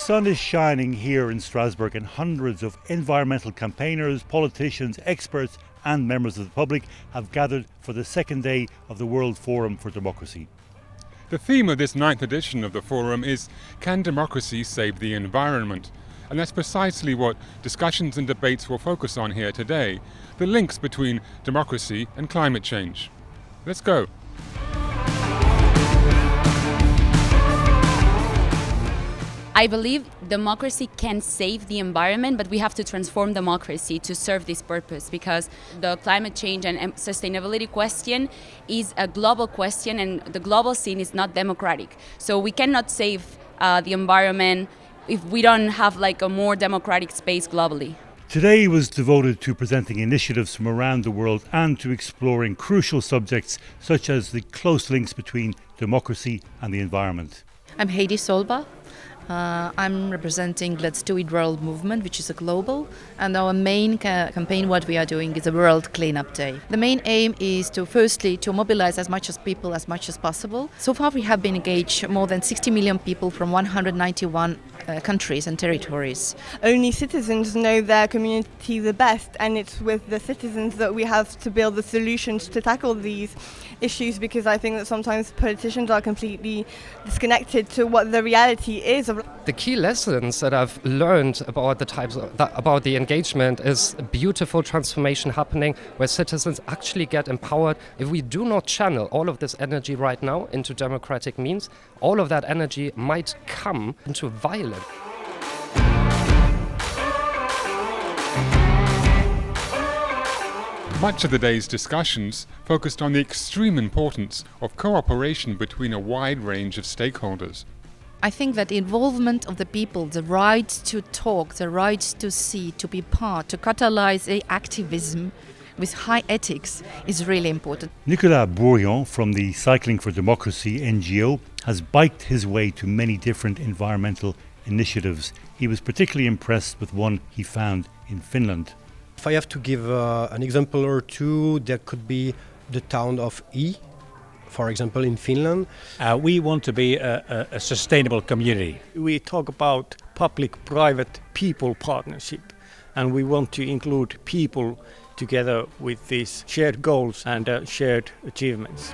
sun is shining here in Strasbourg and hundreds of environmental campaigners, politicians, experts and members of the public have gathered for the second day of the World Forum for Democracy. The theme of this 9th edition of the forum is Can Democracy Save the Environment? And that's precisely what discussions and debates will focus on here today, the links between democracy and climate change. Let's go. I believe democracy can save the environment, but we have to transform democracy to serve this purpose, because the climate change and sustainability question is a global question and the global scene is not democratic. So we cannot save the environment if we don't have like a more democratic space globally. Today was devoted to presenting initiatives from around the world and to exploring crucial subjects such as the close links between democracy and the environment. I'm Heidi Solba. I'm representing Let's Do It World movement, which is a global, and our main campaign, what we are doing, is a World Cleanup Day. The main aim is to firstly to mobilize as much as people as much as possible. So far we have been engaged more than 60 million people from 191 countries and territories. Only citizens know their community the best, and it's with the citizens that we have to build the solutions to tackle these issues, because I think that sometimes politicians are completely disconnected to what the reality is. The key lessons that I've learned about about the engagement is a beautiful transformation happening where citizens actually get empowered. If we do not channel all of this energy right now into democratic means, all of that energy might come into violence. Much of the day's discussions focused on the extreme importance of cooperation between a wide range of stakeholders. I think that the involvement of the people, the right to talk, the right to see, to be part, to catalyze activism with high ethics is really important. Nicolas Bourillon from the Cycling for Democracy NGO has biked his way to many different environmental initiatives. He was particularly impressed with one he found in Finland. If I have to give an example or two, there could be the town of E, for example, in Finland. We want to be a sustainable community. We talk about public-private people partnership, and we want to include people together with these shared goals and shared achievements.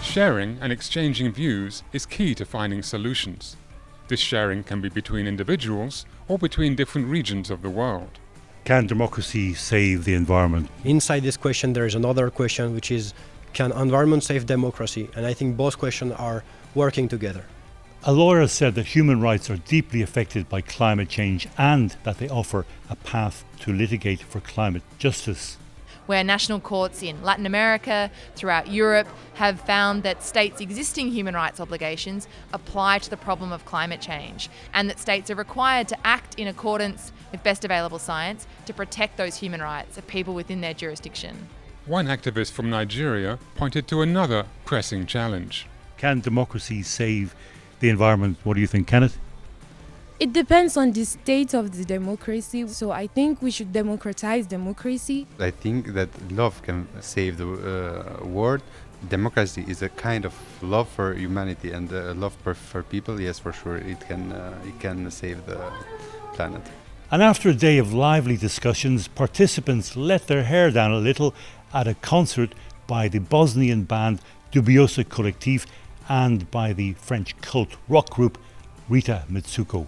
Sharing and exchanging views is key to finding solutions. This sharing can be between individuals or between different regions of the world. Can democracy save the environment? Inside this question there is another question, which is, can environment save democracy? And I think both questions are working together. A lawyer said that human rights are deeply affected by climate change and that they offer a path to litigate for climate justice. Where national courts in Latin America, throughout Europe, have found that states' existing human rights obligations apply to the problem of climate change, and that states are required to act in accordance with best available science to protect those human rights of people within their jurisdiction. One activist from Nigeria pointed to another pressing challenge. Can democracy save the environment? What do you think, Kenneth? It depends on the state of the democracy, so I think we should democratize democracy. I think that love can save the world. Democracy is a kind of love for humanity and love for people. Yes, for sure, it can save the planet. And after a day of lively discussions, participants let their hair down a little at a concert by the Bosnian band Dubiosa Collectif and by the French cult rock group Rita Mitsuko.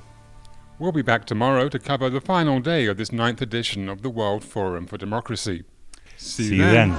We'll be back tomorrow to cover the final day of this 9th edition of the World Forum for Democracy. See you then.